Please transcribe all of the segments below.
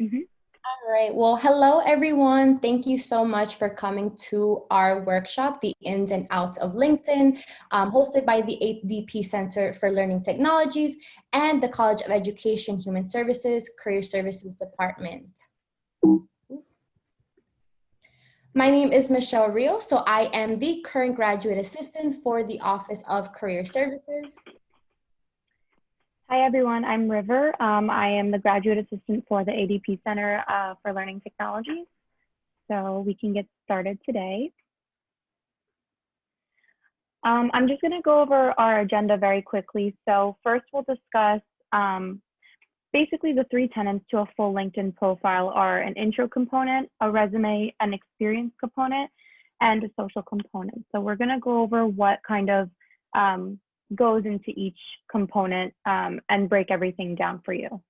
Mhm. All right. Well, hello, everyone. Thank you so much for coming to our workshop, The Ins and Outs of LinkedIn, hosted by the ADP Center for Learning Technologies and the College of Education, Human Services, Career Services Department. My name is Michelle Rio, so I am the current graduate assistant for the Office of Career Services. Hi, everyone. I'm River. I am the graduate assistant for the ADP Center for Learning Technologies. So we can get started today. I'm just going to go over our agenda very quickly. So first we'll discuss basically the three tenets to a full LinkedIn profile are an intro component, a resume, an experience component, and a social component. So we're going to go over what kind of goes into each component and break everything down for you.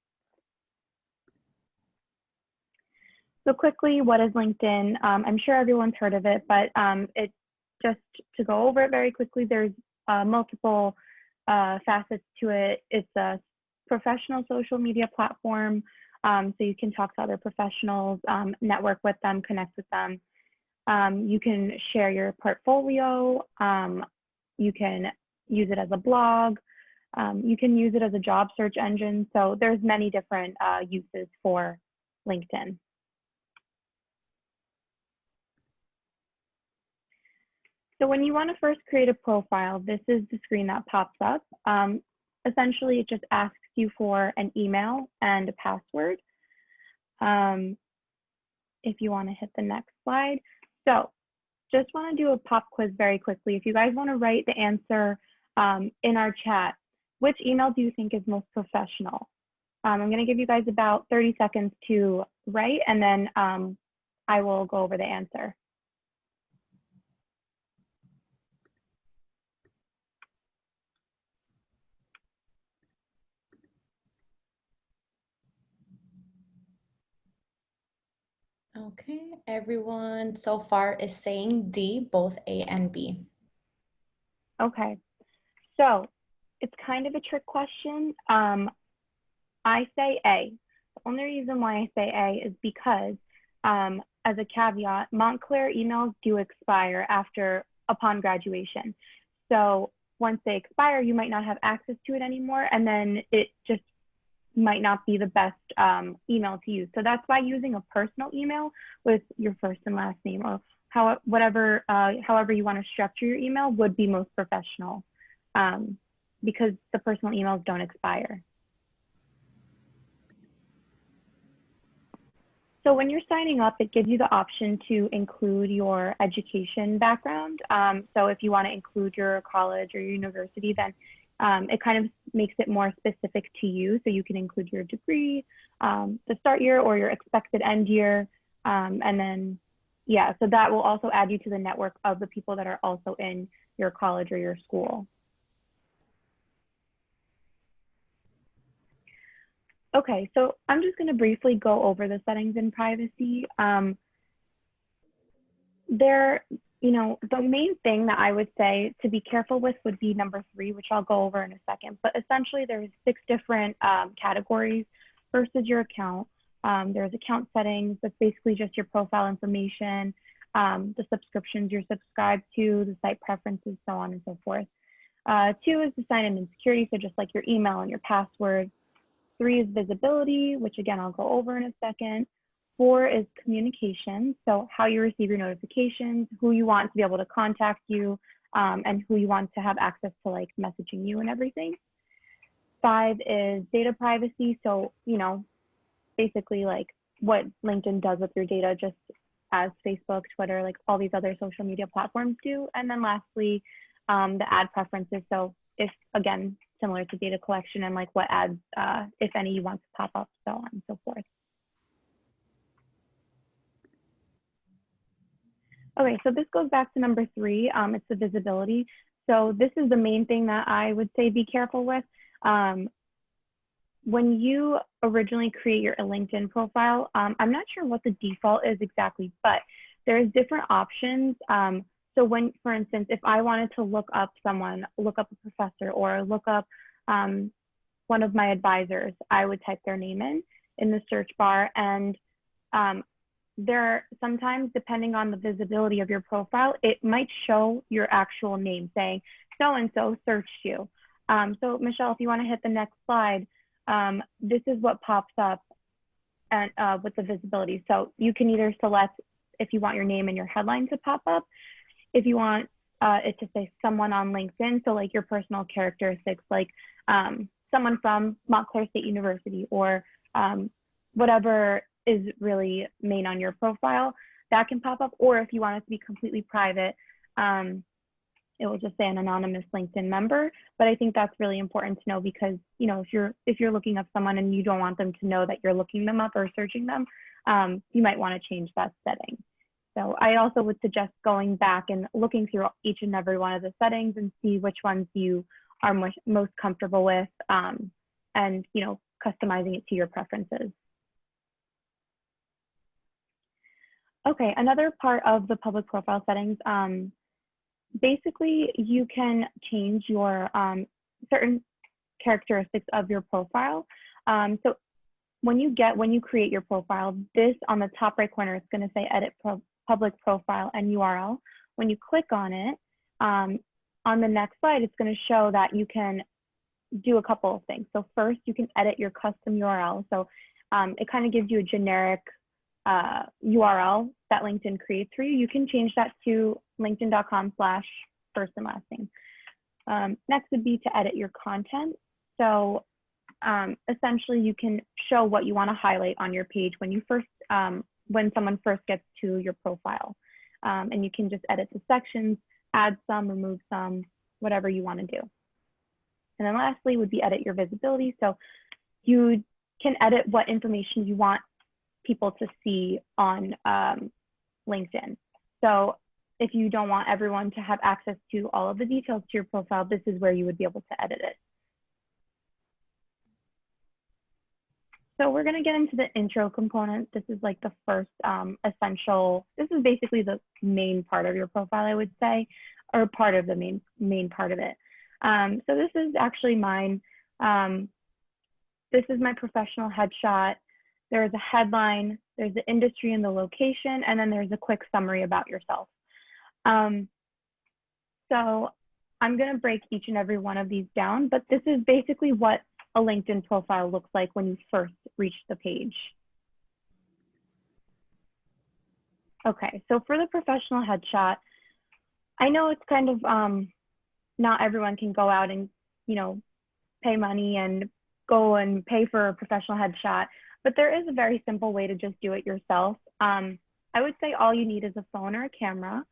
So quickly, what is LinkedIn? I'm sure everyone's heard of it, but it just to go over it very quickly, there's multiple facets to it. It's a professional social media platform, so you can talk to other professionals, network with them, connect with them. You can share your portfolio. You can use it as a blog. You can use it as a job search engine. So there's many different uses for LinkedIn. So when you want to first create a profile, this is the screen that pops up. Essentially, it just asks you for an email and a password. If you want to hit the next slide. So just want to do a pop quiz very quickly. If you guys want to write the answer in our chat, which email do you think is most professional? I'm going to give you guys about 30 seconds to write, and then I will go over the answer. Okay, everyone so far is saying D, both A and B. Okay, so it's kind of a trick question. I say A. The only reason why I say A is because, as a caveat, Montclair emails do expire upon graduation. So once they expire, you might not have access to it anymore, and then it just might not be the best email to use. So that's why using a personal email with your first and last name, or however you want to structure your email, would be most professional, because the personal emails don't expire. So when you're signing up, it gives you the option to include your education background. So if you want to include your college or your university, then it kind of makes it more specific to you. So you can include your degree, the start year or your expected end year. And then, yeah, so that will also add you to the network of the people that are also in your college or your school. Okay, so I'm just going to briefly go over the settings in privacy. The main thing that I would say to be careful with would be number 3, which I'll go over in a second. But essentially, there's 6 different categories. First is your account. There's account settings. That's basically just your profile information, the subscriptions you're subscribed to, the site preferences, so on and so forth. 2 is the sign-in and security, so just like your email and your password. 3 is visibility, which again, I'll go over in a second. 4 is communication, so how you receive your notifications, who you want to be able to contact you, and who you want to have access to, like, messaging you and everything. 5 is data privacy, so, basically like what LinkedIn does with your data, just as Facebook, Twitter, like all these other social media platforms do. And then lastly, the ad preferences. So if, again, similar to data collection and like what ads, if any, you want to pop up, so on and so forth. Okay, so this goes back to number 3, it's the visibility. So this is the main thing that I would say be careful with. When you originally create your LinkedIn profile, I'm not sure what the default is exactly, but there's different options. So when, for instance, if I wanted to look up someone, look up a professor or look up one of my advisors, I would type their name in. in the search bar. And there sometimes, depending on the visibility of your profile, it might show your actual name saying, so-and-so searched you. So Michelle, if you want to hit the next slide, this is what pops up and with the visibility. So you can either select if you want your name and your headline to pop up, if you want it to say someone on LinkedIn, so like your personal characteristics, like someone from Montclair State University, or whatever is really main on your profile, that can pop up. Or if you want it to be completely private, it will just say an anonymous LinkedIn member. But I think that's really important to know, because if you're looking up someone and you don't want them to know that you're looking them up or searching them, you might want to change that setting. So I also would suggest going back and looking through each and every one of the settings and see which ones you are most comfortable with, and customizing it to your preferences. Okay, another part of the public profile settings, basically you can change your certain characteristics of your profile. So when you create your profile, this on the top right corner, it's going to say edit public profile and URL. When you click on it, on the next slide, it's going to show that you can do a couple of things. So first, you can edit your custom URL. So it kind of gives you a generic URL that LinkedIn creates for you. You can change that to linkedin.com/first and last name. Next would be to edit your content. So essentially, you can show what you want to highlight on your page when someone first gets to your profile. And you can just edit the sections, add some, remove some, whatever you want to do. And then lastly would be edit your visibility. So you can edit what information you want people to see on LinkedIn. So if you don't want everyone to have access to all of the details to your profile, this is where you would be able to edit it. So we're going to get into the intro component. This is like the first essential, this is basically the main part of your profile, I would say, or part of the main part of it. So this is actually mine. This is my professional headshot. There's a headline, there's the industry and the location, and then there's a quick summary about yourself. So I'm going to break each and every one of these down, but this is basically what a LinkedIn profile looks like when you first reach the page. Okay, so for the professional headshot, I know it's kind of, not everyone can go out and, pay money and go and pay for a professional headshot, but there is a very simple way to just do it yourself. I would say all you need is a phone or a camera,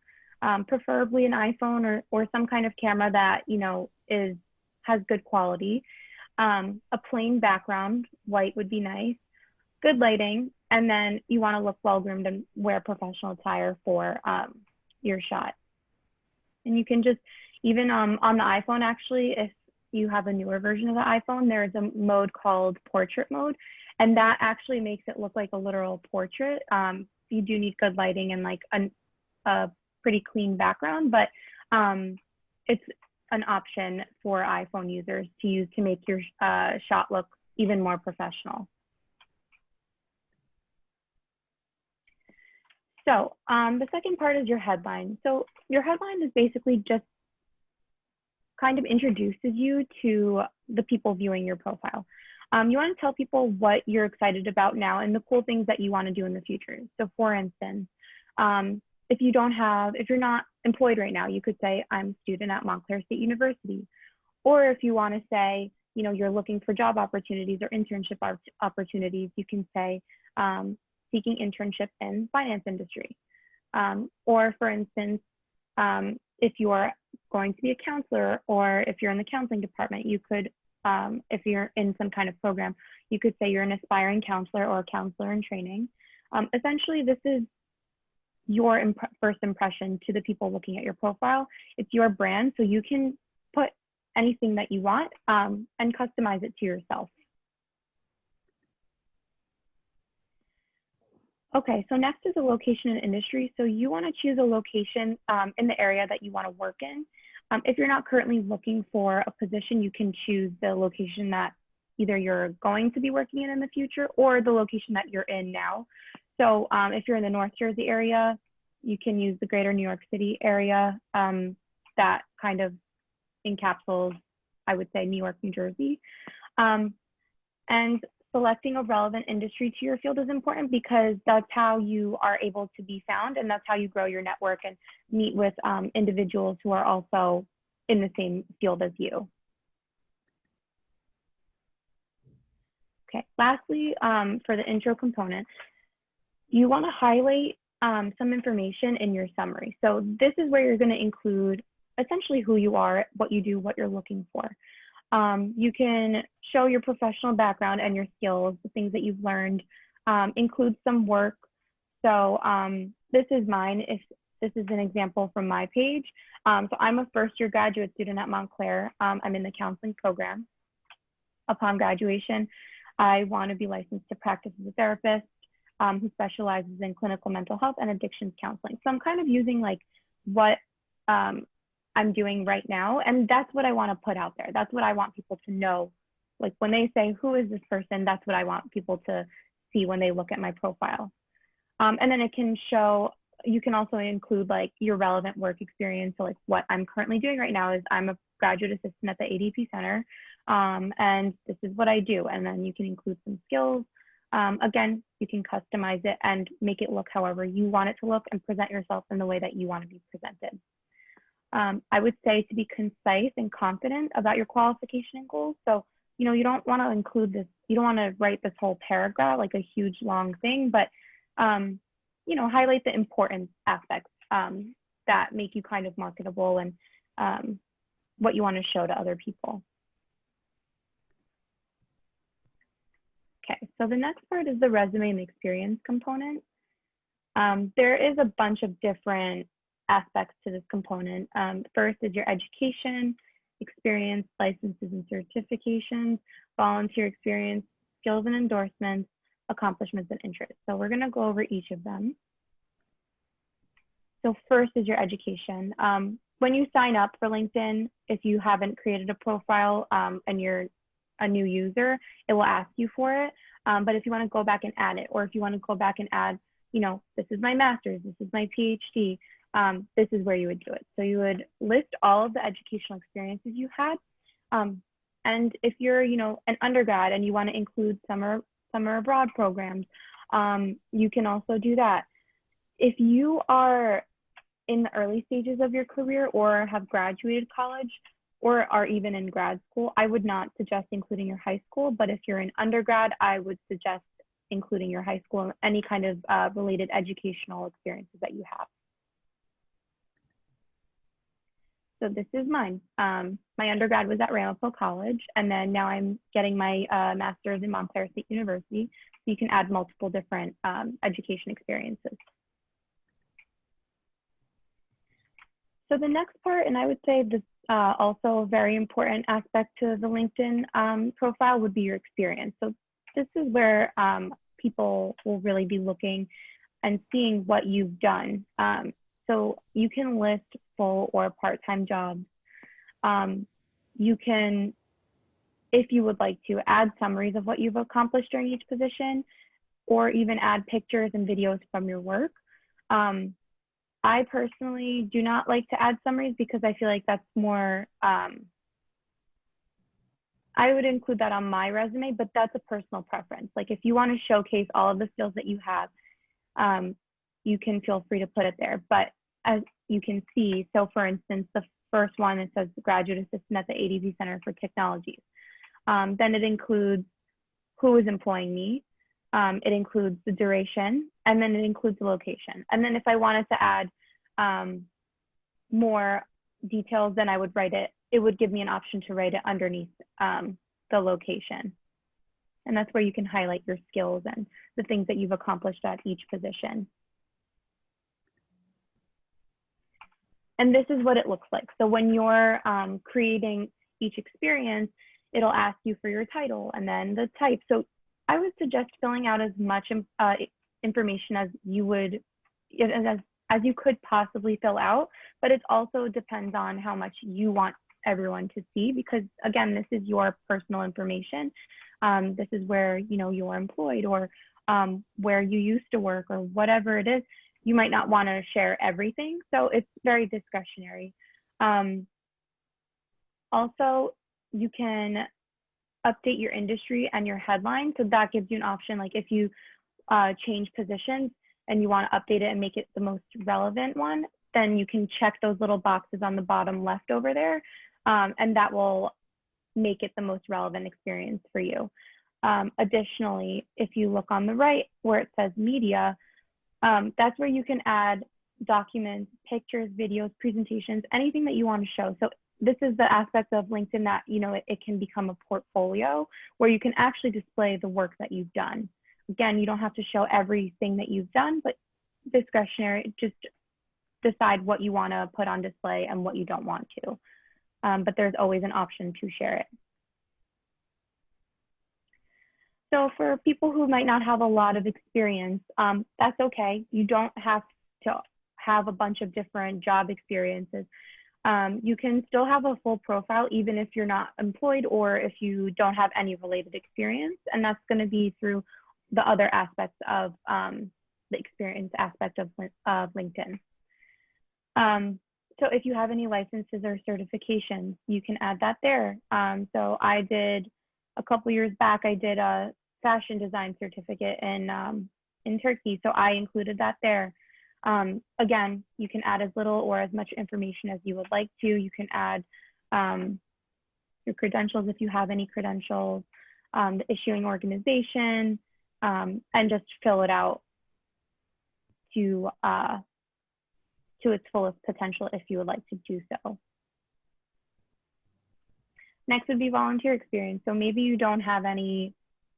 preferably an iPhone or some kind of camera that, has good quality. A plain background, white would be nice, good lighting, and then you want to look well-groomed and wear professional attire for your shot. And you can just, even on the iPhone, actually, if you have a newer version of the iPhone, there's a mode called portrait mode, and that actually makes it look like a literal portrait. You do need good lighting and like a pretty clean background, but it's an option for iPhone users to use to make your shot look even more professional. So the second part is your headline. So your headline is basically just kind of introduces you to the people viewing your profile. You want to tell people what you're excited about now and the cool things that you want to do in the future. So for instance, if you're not employed right now, you could say, I'm a student at Montclair State University. Or if you want to say, you're looking for job opportunities or internship opportunities, you can say, seeking internship in finance industry. Or for instance, if you are going to be a counselor, or if you're in the counseling department, you could, if you're in some kind of program, you could say you're an aspiring counselor or a counselor in training. Essentially, this is your first impression to the people looking at your profile. It's your brand, so you can put anything that you want and customize it to yourself. Okay, so next is a location and industry. So you want to choose a location in the area that you want to work in. If you're not currently looking for a position, you can choose the location that either you're going to be working in the future or the location that you're in now. So if you're in the North Jersey area, you can use the greater New York City area. That kind of encapsulates, I would say, New York, New Jersey. And selecting a relevant industry to your field is important because that's how you are able to be found, and that's how you grow your network and meet with individuals who are also in the same field as you. Okay, lastly, for the intro component, you want to highlight some information in your summary. So this is where you're going to include essentially who you are, what you do, what you're looking for. You can show your professional background and your skills, the things that you've learned, include some work. So this is mine, if this is an example from my page. So I'm a first-year graduate student at Montclair. I'm in the counseling program. Upon graduation, I want to be licensed to practice as a therapist who specializes in clinical mental health and addictions counseling. So I'm kind of using like what I'm doing right now, and that's what I want to put out there. That's what I want people to know. Like when they say, who is this person? That's what I want people to see when they look at my profile. And then it can show, you can also include like your relevant work experience. So like what I'm currently doing right now is I'm a graduate assistant at the ADP Center, and this is what I do. And then you can include some skills. Again, you can customize it and make it look however you want it to look and present yourself in the way that you want to be presented. I would say to be concise and confident about your qualification and goals. So, you know, you don't want to include this, you don't want to write this whole paragraph, like a huge long thing, but, you know, highlight the important aspects that make you kind of marketable and what you want to show to other people. Okay, so the next part is the resume and the experience component. There is a bunch of different aspects to this component. First is your education, experience, licenses and certifications, volunteer experience, skills and endorsements, accomplishments and interests. So we're going to go over each of them. So first is your education. When you sign up for LinkedIn, if you haven't created a profile and you're a new user, it will ask you for it. But if you want to go back and add it, or if you want to go back and add, you know, this is my master's, this is my PhD, this is where you would do it. So you would list all of the educational experiences you had. And if you're, you know, an undergrad and you want to include summer abroad programs, you can also do that. If you are in the early stages of your career or have graduated college or are even in grad school, I would not suggest including your high school. But if you're an undergrad, I would suggest including your high school and any kind of related educational experiences that you have. So this is mine. My undergrad was at Ramapo College, and then now I'm getting my master's in Montclair State University. So you can add multiple different education experiences. So the next part, and I would say this also a very important aspect to the LinkedIn profile would be your experience. So this is where people will really be looking and seeing what you've done. So you can list full or part-time jobs. You can, if you would like to, add summaries of what you've accomplished during each position, or even add pictures and videos from your work. I personally do not like to add summaries because I feel like that's more, I would include that on my resume, but that's a personal preference. Like if you want to showcase all of the skills that you have, you can feel free to put it there. But as you can see, so for instance, the first one, it says graduate assistant at the ADP Center for Technologies. Then it includes who is employing me. It includes the duration, and then it includes the location. And then if I wanted to add more details, then I would write it. It would give me an option to write it underneath the location. And that's where you can highlight your skills and the things that you've accomplished at each position. And this is what it looks like. So when you're creating each experience, it'll ask you for your title and then the type. So I would suggest filling out as much information as you would, as you could possibly fill out, but it also depends on how much you want everyone to see, because again, this is your personal information. This is where, you're employed, or where you used to work, or whatever it is. You might not want to share everything. So it's very discretionary. Also, you can update your industry and your headline. So that gives you an option. Like if you change positions and you want to update it and make it the most relevant one, then you can check those little boxes on the bottom left over there. And that will make it the most relevant experience for you. Additionally, if you look on the right where it says media, that's where you can add documents, pictures, videos, presentations, anything that you want to show. So this is the aspect of LinkedIn that, it can become a portfolio where you can actually display the work that you've done. Again, you don't have to show everything that you've done, but discretionary, just decide what you want to put on display and what you don't want to. But there's always an option to share it. So for people who might not have a lot of experience, that's okay. You don't have to have a bunch of different job experiences. You can still have a full profile even if you're not employed or if you don't have any related experience. And that's going to be through the other aspects of the experience aspect of LinkedIn. So if you have any licenses or certifications, you can add that there. So I did, a couple years back, I did a fashion design certificate in Turkey. So I included that there. Again, you can add as little or as much information as you would like to. You can add your credentials if you have any credentials, the issuing organization, and just fill it out to its fullest potential if you would like to do so. Next would be volunteer experience. So maybe you don't have any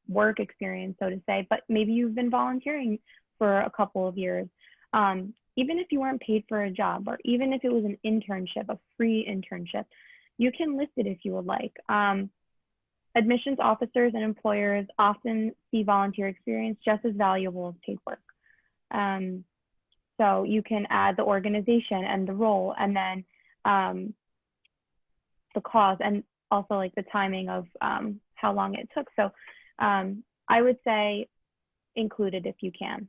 work experience, so to say, but maybe you've been volunteering for a couple of years. Even if you weren't paid for a job, or even if it was an internship, a free internship, you can list it if you would like. Admissions officers and employers often see volunteer experience just as valuable as paid work. So you can add the organization and the role, and then the cause, and also like the timing of how long it took. So I would say include it if you can.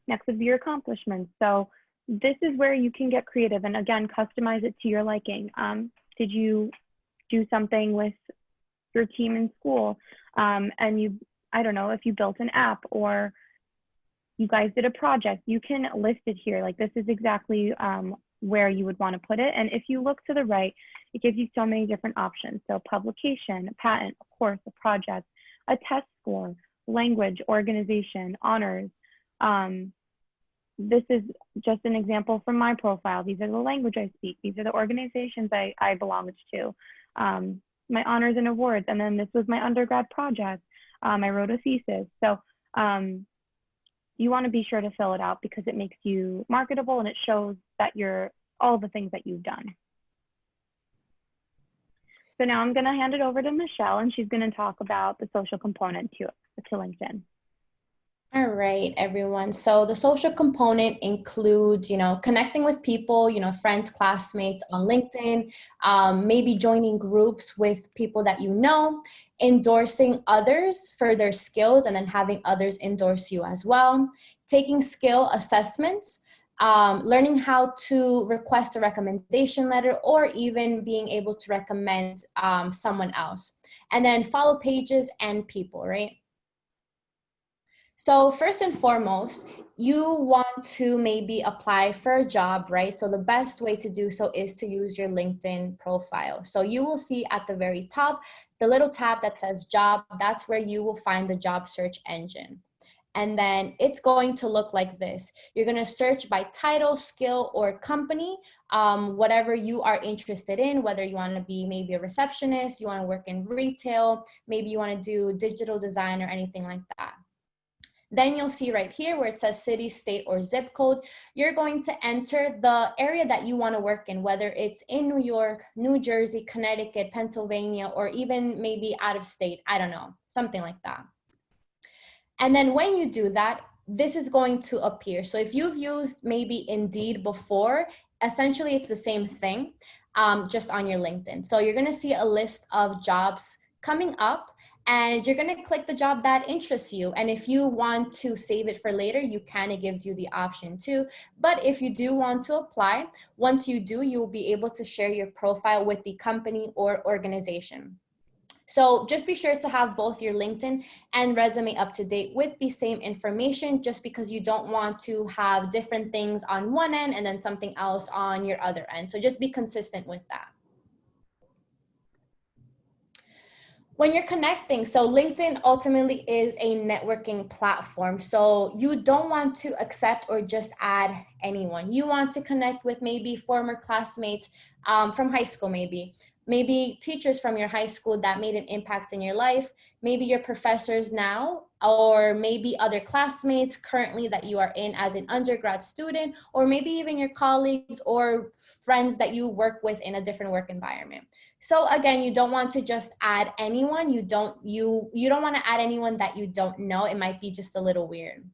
Next would be your accomplishments. So this is where you can get creative and again, customize it to your liking. Did you do something with your team in school? And I don't know, if you built an app or you guys did a project, you can list it here. Like this is exactly where you would want to put it. And if you look to the right, it gives you so many different options. So publication, a patent, a course, a project, a test score, language, organization, honors. This is just an example from my profile. These are the language I speak. These are the organizations I belong to. My honors and awards. And then this was my undergrad project. I wrote a thesis. So you want to be sure to fill it out because it makes you marketable and it shows that you're all the things that you've done. So now I'm going to hand it over to Michelle, and she's going to talk about the social component to LinkedIn. All right, everyone. So the social component includes, connecting with people, friends, classmates on LinkedIn, maybe joining groups with people that you know, endorsing others for their skills, and then having others endorse you as well, taking skill assessments, learning how to request a recommendation letter, or even being able to recommend someone else, and then follow pages and people, right? So first and foremost, you want to maybe apply for a job, right? So the best way to do so is to use your LinkedIn profile. So you will see at the very top, the little tab that says job, that's where you will find the job search engine. And then it's going to look like this. You're going to search by title, skill, or company, whatever you are interested in, whether you want to be maybe a receptionist, you want to work in retail, maybe you want to do digital design or anything like that. Then you'll see right here where it says city, state, or zip code. You're going to enter the area that you want to work in, whether it's in New York, New Jersey, Connecticut, Pennsylvania, or even maybe out of state. I don't know, something like that. And then when you do that, this is going to appear. So if you've used maybe Indeed before, essentially it's the same thing. just on your LinkedIn. So you're gonna see a list of jobs coming up, and you're gonna click the job that interests you. And if you want to save it for later, you can, it gives you the option too. But if you do want to apply, once you do, you'll be able to share your profile with the company or organization. So just be sure to have both your LinkedIn and resume up to date with the same information, just because you don't want to have different things on one end and then something else on your other end. So just be consistent with that. When you're connecting, so LinkedIn ultimately is a networking platform. So you don't want to accept or just add anyone. You want to connect with maybe former classmates from high school, maybe teachers from your high school that made an impact in your life, maybe your professors now, or maybe other classmates currently that you are in as an undergrad student, or maybe even your colleagues or friends that you work with in a different work environment. So again, you don't want to just add anyone. You don't want to add anyone that you don't know. It might be just a little weird.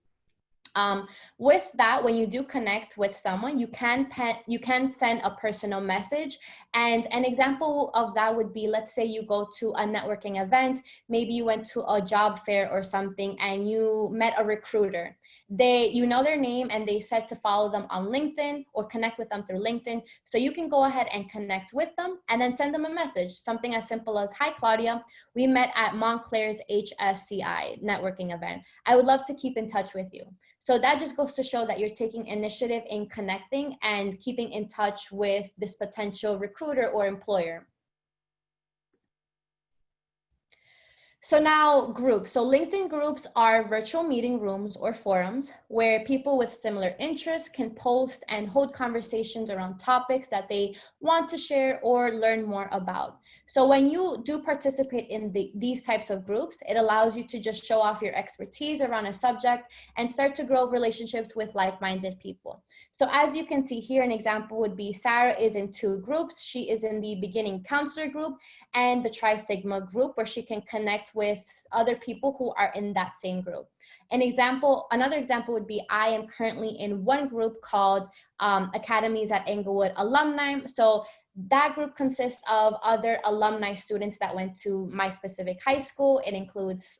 With that, when you do connect with someone, you can send a personal message. And an example of that would be, let's say you go to a networking event, maybe you went to a job fair or something, and you met a recruiter. You know their name, and they said to follow them on LinkedIn or connect with them through LinkedIn. So you can go ahead and connect with them and then send them a message, something as simple as, "Hi, Claudia, we met at Montclair's HSCI networking event. I would love to keep in touch with you." So that just goes to show that you're taking initiative in connecting and keeping in touch with this potential recruiter or employer. So now groups. So LinkedIn groups are virtual meeting rooms or forums where people with similar interests can post and hold conversations around topics that they want to share or learn more about. So when you do participate in these types of groups, it allows you to just show off your expertise around a subject and start to grow relationships with like-minded people. So as you can see here, an example would be Sarah is in 2 groups. She is in the beginning counselor group and the Tri Sigma group, where she can connect with other people who are in that same group. Another example would be, I am currently in one group called Academies at Englewood Alumni. So that group consists of other alumni students that went to my specific high school. It includes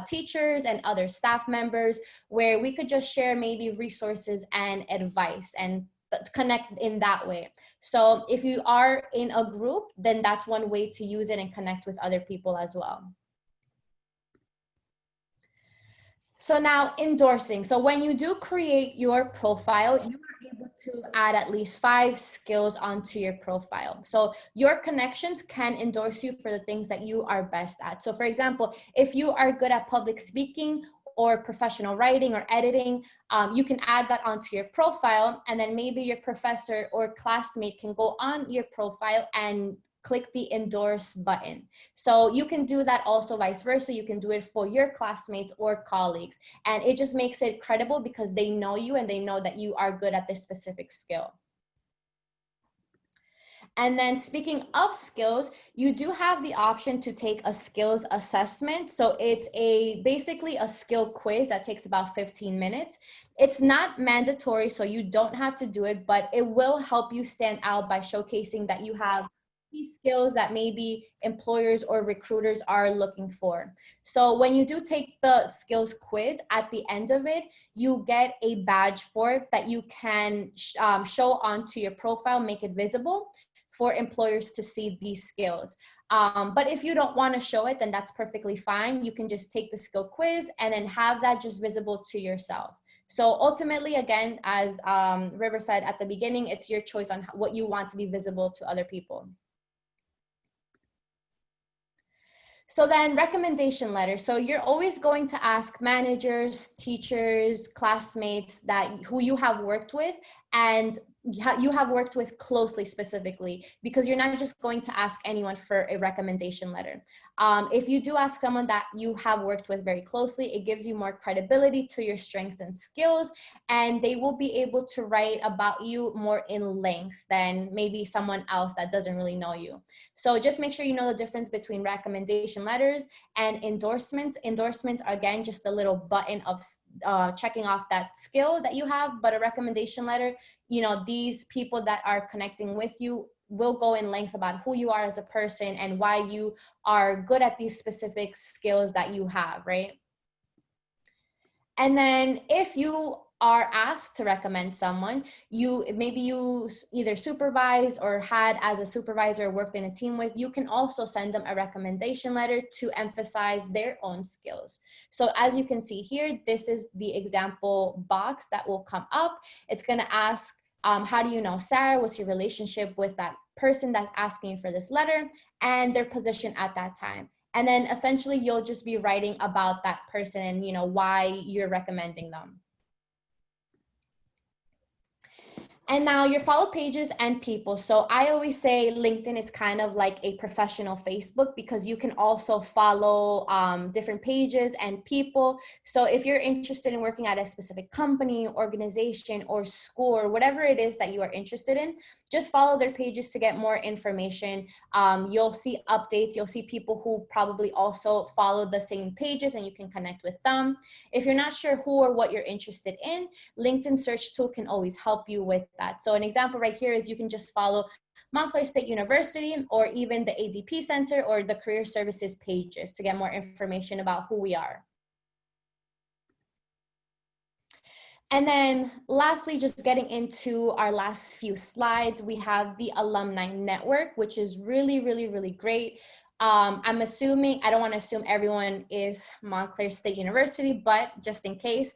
teachers and other staff members, where we could just share maybe resources and advice and connect in that way. So if you are in a group, then that's one way to use it and connect with other people as well. So now endorsing. So when you do create your profile, you are able to add at least 5 skills onto your profile. So your connections can endorse you for the things that you are best at. So for example, if you are good at public speaking or professional writing or editing, you can add that onto your profile, and then maybe your professor or classmate can go on your profile and click the endorse button. So you can do that also vice versa. You can do it for your classmates or colleagues. And it just makes it credible because they know you and they know that you are good at this specific skill. And then speaking of skills, you do have the option to take a skills assessment. So it's basically a skill quiz that takes about 15 minutes. It's not mandatory, so you don't have to do it, but it will help you stand out by showcasing that you have key skills that maybe employers or recruiters are looking for. So when you do take the skills quiz, at the end of it, you get a badge for it that you can show onto your profile, make it visible for employers to see these skills. But if you don't want to show it, then that's perfectly fine. You can just take the skill quiz and then have that just visible to yourself. So ultimately, again, as River said at the beginning, it's your choice on what you want to be visible to other people. So then recommendation letters. So you're always going to ask managers, teachers, classmates who you have worked with and you have worked with closely specifically, because you're not just going to ask anyone for a recommendation letter. If you do ask someone that you have worked with very closely, it gives you more credibility to your strengths and skills, and they will be able to write about you more in length than maybe someone else that doesn't really know you. So just make sure you know the difference between recommendation letters and endorsements. Endorsements are, again, just a little button of checking off that skill that you have, but a recommendation letter, these people that are connecting with you will go in length about who you are as a person and why you are good at these specific skills that you have, right? And then if you are asked to recommend someone, maybe you either supervised or had as a supervisor worked in a team with, you can also send them a recommendation letter to emphasize their own skills. So as you can see here, this is the example box that will come up. It's going to ask, how do you know Sarah? What's your relationship with that person that's asking you for this letter, and their position at that time. And then essentially you'll just be writing about that person and, you know, why you're recommending them. And now your follow pages and people. So I always say LinkedIn is kind of like a professional Facebook, because you can also follow different pages and people. So if you're interested in working at a specific company, organization, or school, or whatever it is that you are interested in, just follow their pages to get more information. You'll see updates. You'll see people who probably also follow the same pages, and you can connect with them. If you're not sure who or what you're interested in, LinkedIn search tool can always help you with that. So an example right here is you can just follow Montclair State University, or even the ADP Center or the Career Services pages to get more information about who we are. And then lastly, just getting into our last few slides, we have the Alumni Network, which is really, really, really great. I'm assuming, I don't want to assume everyone is Montclair State University, but just in case,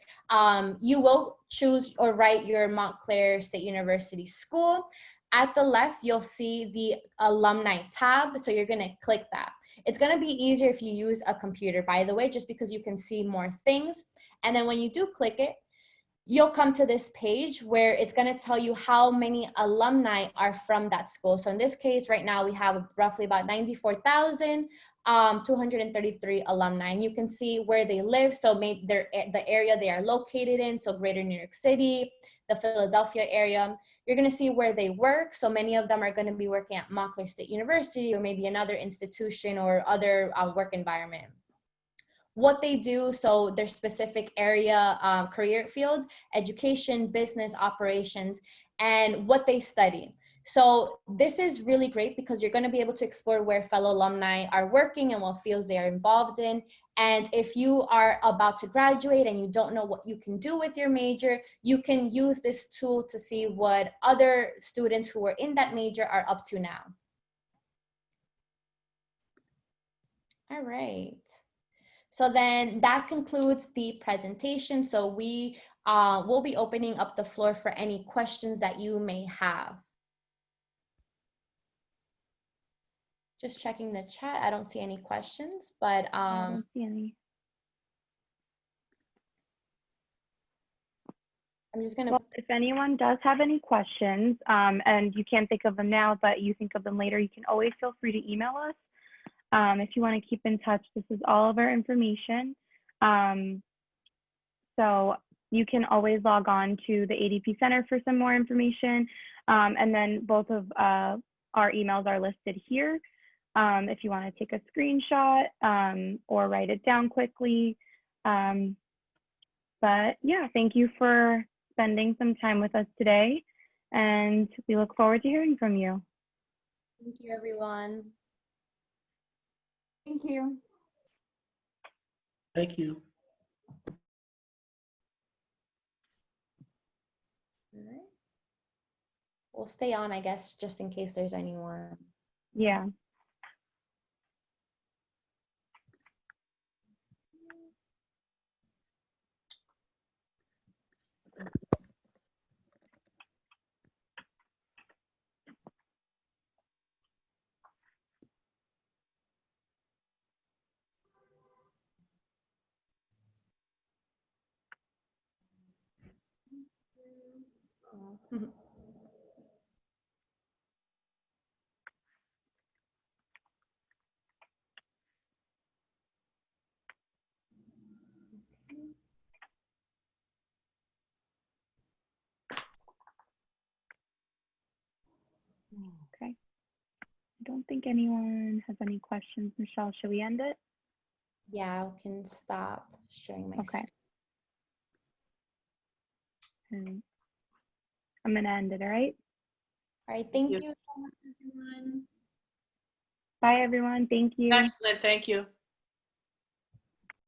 you will choose or write your Montclair State University school. At the left, you'll see the Alumni tab, so you're going to click that. It's going to be easier if you use a computer, by the way, just because you can see more things. And then when you do click it, you'll come to this page where it's going to tell you how many alumni are from that school. So in this case, right now, we have roughly about 94,233 alumni. And you can see where they live. So maybe they're the area they are located in. So greater New York City, the Philadelphia area. You're going to see where they work. So many of them are going to be working at Montclair State University, or maybe another institution or other work environment. What they do, so their specific area, career fields, education, business, operations, and what they study. So this is really great because you're going to be able to explore where fellow alumni are working and what fields they are involved in. And if you are about to graduate and you don't know what you can do with your major, you can use this tool to see what other students who are in that major are up to now. All right. So then that concludes the presentation. So we will be opening up the floor for any questions that you may have. Just checking the chat. I don't see any questions, but I don't see any. I'm just gonna. Well, if anyone does have any questions and you can't think of them now, but you think of them later, you can always feel free to email us. If you want to keep in touch, this is all of our information. So you can always log on to the ADP Center for some more information. And then both of our emails are listed here. If you want to take a screenshot or write it down quickly. But yeah, thank you for spending some time with us today. And we look forward to hearing from you. Thank you, everyone. Thank you. Thank you. All right. We'll stay on, I guess, just in case there's anyone. Yeah. Okay. I don't think anyone has any questions. Michelle, should we end it? Yeah, I can stop sharing my Okay. screen. I'm going to end it, all right? All right, thank you so much, everyone. Bye, everyone. Thank you. Excellent, thank you.